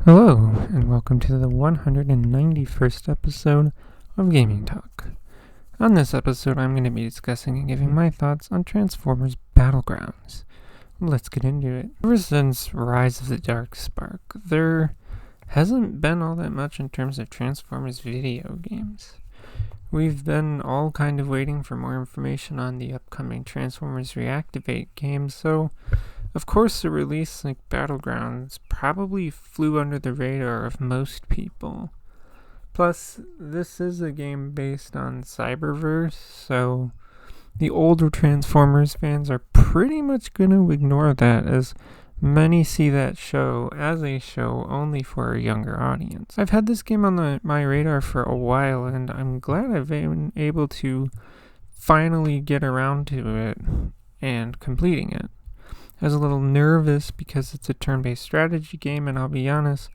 Hello, and welcome to the 191st episode of Gaming Talk. On this episode, I'm going to be discussing and giving my thoughts on Transformers Battlegrounds. Let's get into it. Ever since Rise of the Dark Spark, there hasn't been all that much in terms of Transformers video games. We've been all kind of waiting for more information on the upcoming Transformers Reactivate game, so of course, a release like Battlegrounds probably flew under the radar of most people. Plus, this is a game based on Cyberverse, so the older Transformers fans are pretty much going to ignore that, as many see that show as a show only for a younger audience. I've had this game on my radar for a while, and I'm glad I've been able to finally get around to it and completing it. I was a little nervous because it's a turn-based strategy game, and I'll be honest,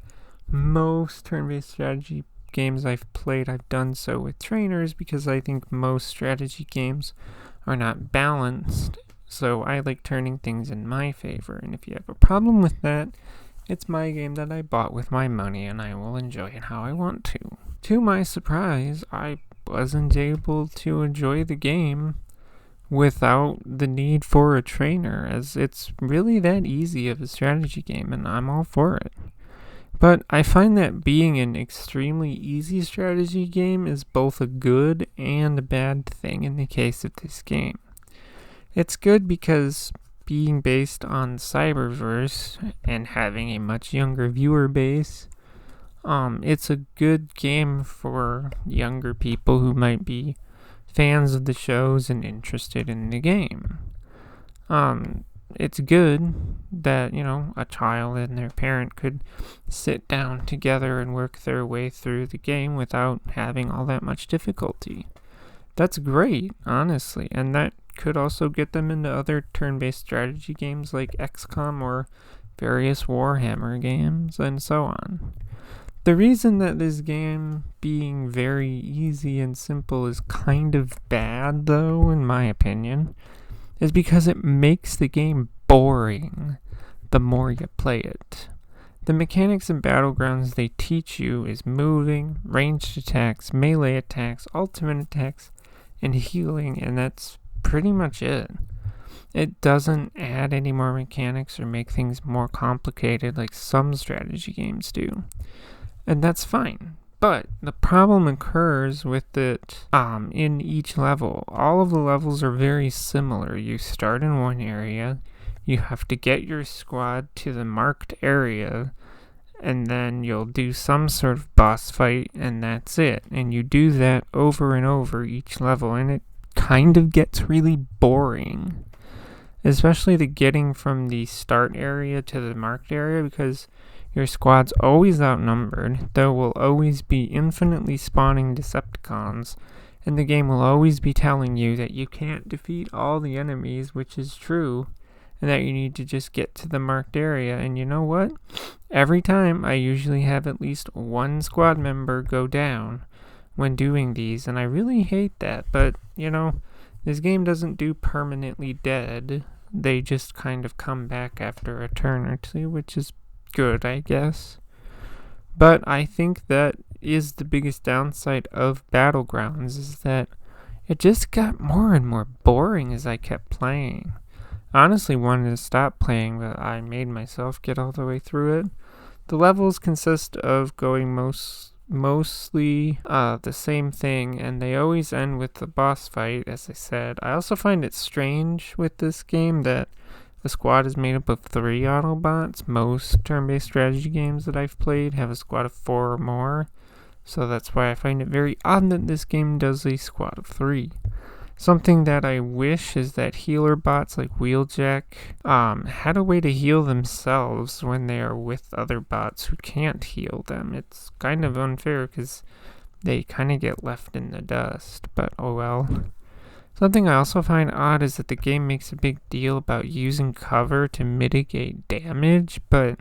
most turn-based strategy games I've played, I've done so with trainers because I think most strategy games are not balanced, so I like turning things in my favor, and if you have a problem with that, it's my game that I bought with my money, and I will enjoy it how I want to. To my surprise, I wasn't able to enjoy the game without the need for a trainer, as it's really that easy of a strategy game, and I'm all for it. But I find that being an extremely easy strategy game is both a good and a bad thing in the case of this game. It's good because being based on Cyberverse and having a much younger viewer base, it's a good game for younger people who might be fans of the shows and interested in the game. It's good that, a child and their parent could sit down together and work their way through the game without having all that much difficulty. That's great, honestly, and that could also get them into other turn-based strategy games like XCOM or various Warhammer games and so on. The reason that this game being very easy and simple is kind of bad, though, in my opinion, is because it makes the game boring the more you play it. The mechanics in Battlegrounds they teach you is moving, ranged attacks, melee attacks, ultimate attacks, and healing, and that's pretty much it. It doesn't add any more mechanics or make things more complicated like some strategy games do. And that's fine. But the problem occurs with it in each level. All of the levels are very similar. You start in one area, you have to get your squad to the marked area, and then you'll do some sort of boss fight, and that's it. And you do that over and over each level, and it kind of gets really boring. Especially the getting from the start area to the marked area, because your squad's always outnumbered, there will always be infinitely spawning Decepticons, and the game will always be telling you that you can't defeat all the enemies, which is true, and that you need to just get to the marked area. And you know what? Every time I usually have at least one squad member go down when doing these, and I really hate that, but, this game doesn't do permanently dead. They just kind of come back after a turn or two, which is good, I guess. But I think that is the biggest downside of Battlegrounds, is that it just got more and more boring as I kept playing. I honestly wanted to stop playing, but I made myself get all the way through it. The levels consist of going mostly the same thing, and they always end with the boss fight, as I said. I also find it strange with this game that the squad is made up of 3 Autobots. Most turn-based strategy games that I've played have a squad of 4 or more, so that's why I find it very odd that this game does a squad of 3. Something that I wish is that healer bots like Wheeljack had a way to heal themselves when they are with other bots who can't heal them. It's kind of unfair because they kind of get left in the dust, but oh well. Something I also find odd is that the game makes a big deal about using cover to mitigate damage, but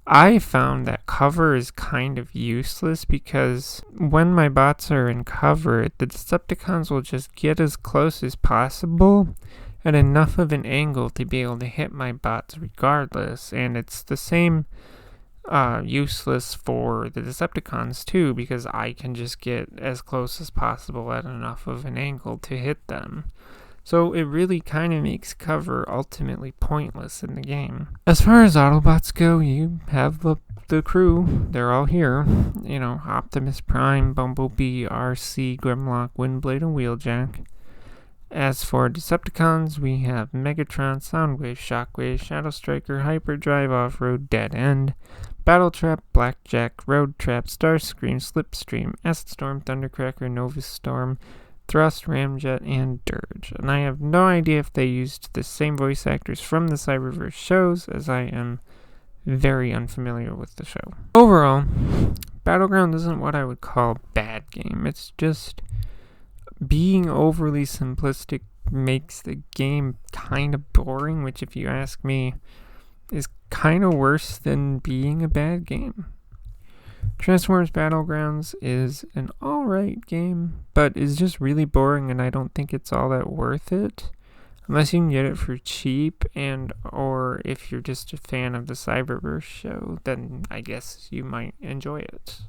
I found that cover is kind of useless because when my bots are in cover, the Decepticons will just get as close as possible at enough of an angle to be able to hit my bots regardless, and it's the same useless for the Decepticons too, because I can just get as close as possible at enough of an angle to hit them. So it really kind of makes cover ultimately pointless in the game. As far as Autobots go, you have the crew. They're all here. Optimus Prime, Bumblebee, RC, Grimlock, Windblade, and Wheeljack. As for Decepticons, we have Megatron, Soundwave, Shockwave, Shadow Striker, Hyperdrive, Off-Road, Dead End, Battletrap, Blackjack, Road Trap, Starscream, Slipstream, Acid Storm, Thundercracker, Nova Storm, Thrust, Ramjet, and Dirge. And I have no idea if they used the same voice actors from the Cyberverse shows, as I am very unfamiliar with the show. Overall, Battlegrounds isn't what I would call a bad game. It's just being overly simplistic makes the game kind of boring, which, if you ask me, is kind of worse than being a bad game. Transformers Battlegrounds is an alright game, but is just really boring, and I don't think it's all that worth it. Unless you can get it for cheap, or if you're just a fan of the Cyberverse show, then I guess you might enjoy it.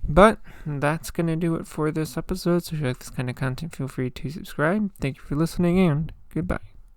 But that's going to do it for this episode. So if you like this kind of content, feel free to subscribe. Thank you for listening, and goodbye.